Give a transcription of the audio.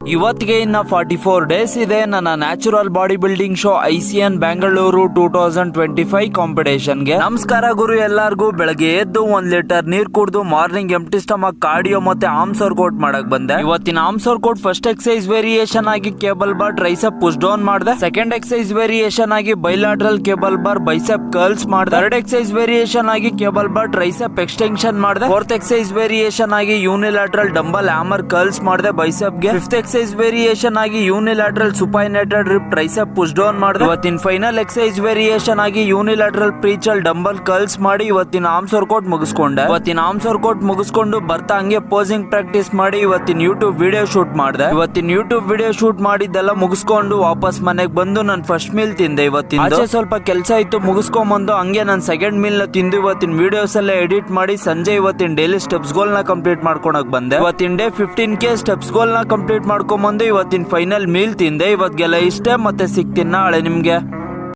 ಇವತ್ತಿಗೆ ಇನ್ನ 44 ಡೇಸ್ ಇದೆ ನನ್ನ natural body building show ICN Bengaluru 2025 ಕಾಂಪಿಟೇಷನ್ಗೆ. ನಮಸ್ಕಾರ ಗುರು ಎಲ್ಲಾರ್ಗೂ. ಬೆಳಗ್ಗೆ ಎದ್ದು 1 ಲೀಟರ್ ನೀರ್ ಕುಡಿದು ಮಾರ್ನಿಂಗ್ ಎಂಪ್ಟಿ ಸ್ಟಮಕ್ ಕಾರ್ಡಿಯೋ ಮತ್ತೆ ಆರ್ಮ್ಸ್ ವರ್ಕೌಟ್ ಮಾಡಕ್ ಬಂದೆ. ಇವತ್ತಿನ arms workout first exercise variation ಆಗಿ cable bar tricep push down ಮಾಡಿದೆ. ಸೆಕೆಂಡ್ ಎಕ್ಸರ್ಸೈಸ್ ವೇರಿಯೇಷನ್ ಆಗಿ bilateral cable bar bicep curls ಮಾಡಿದೆ. ಥರ್ಡ್ ಎಕ್ಸರ್ಸೈಸ್ ವೇರಿಯೇಷನ್ ಆಗಿ ಕೇಬಲ್ ಬಾರ್ ಟ್ರೈಸೆಪ್ ಎಕ್ಸ್ಟೆನ್ಷನ್ ಮಾಡಿದೆ. ಫೋರ್ತ್ ಎಕ್ಸರ್ಸೈಸ್ ವೇರಿಯೇಷನ್ ಆಗಿ ಯೂನಿಲ್ಯಾಟ್ರಲ್ ಡಂಬಲ್ ಹ್ಯಾಮರ್ ಕರ್ಲ್ಸ್ ಮಾಡಿದೆ bicep ಗೆ. Fifth exercise variation ಆಗಿ unilateral ಸುಪೈನೇಟೆಡ್ rip tricep push down ಮಾಡಿದೆ. ಇವತ್ತಿನ ಫೈನಲ್ ಎಕ್ಸರ್ಸೈಸ್ ವೇರಿಯೇಷನ್ ಆಗಿ ಯೂನಿಲ್ಯಾಟ್ರಲ್ ಪ್ರೀಚಲ್ ಡಂಬಲ್ ಕರ್ಲ್ಸ್ ಮಾಡಿ ಇವತ್ತಿನ ಆರ್ಮ್ಸ್ ವರ್ಕೌಟ್ ಮುಗಿಸ್ಕೊಂಡೆ. ಇವತ್ತಿನ ಆರ್ಮ್ಸ್ ವರ್ಕೌಟ್ ಮುಗಿಸ್ಕೊಂಡು ಬರ್ತಾ ಹಂಗೆ ಪೋಸಿಂಗ್ ಪ್ರಾಕ್ಟೀಸ್ ಮಾಡಿ ಇವತ್ತಿನ ಯೂಟ್ಯೂಬ್ ವಿಡಿಯೋ ಶೂಟ್ ಮಾಡಿದೆ. ಇವತ್ತಿನ ಯೂಟ್ಯೂಬ್ ವಿಡಿಯೋ ಶೂಟ್ ಮಾಡಿದ್ದೆಲ್ಲ ಮುಗಿಸ್ಕೊಂಡು ವಾಪಸ್ ಮನೆಗೆ ಬಂದು ನಾನು ಫಸ್ಟ್ ಮೀಲ್ ತಿಂದೆ. ಇವತ್ತಿನ ಸ್ವಲ್ಪ ಕೆಲಸ ಇತ್ತು ಮುಗಿಸ್ಕೊಂಡ್ ಬಂದು ಹಂಗೆ ನಾನು ಸೆಕೆಂಡ್ ಮೀಲ್ ನ ತಿಂದು ಇವತ್ತಿನ ವಿಡಿಯೋಸ್ ಎಲ್ಲ ಎಡಿಟ್ ಮಾಡಿ ಸಂಜೆ ಇವತ್ತಿನ ಡೈಲಿ ಸ್ಟೆಪ್ಸ್ ಗೋಲ್ ನ ಕಂಪ್ಲೀಟ್ ಮಾಡ್ಕೊಳಕ್ ಬಂದೆ. ಇವತ್ತಿನ ಡೇ 15K ಸ್ಟೆಪ್ಸ್ ಗೋಲ್ ನ ಕಂಪ್ಲೀಟ್ ಮಾಡ್ಕೊಂಡ್ ಬಂದು ಇವತ್ತಿನ ಫೈನಲ್ ಮೀಲ್ ತಿಂದೆ. ಇವತ್ತಿಗೆಲ್ಲ ಇಷ್ಟೇ, ಮತ್ತೆ ಸಿಗ್ತೀನಿ ನಾಳೆ ನಿಮ್ಗೆ.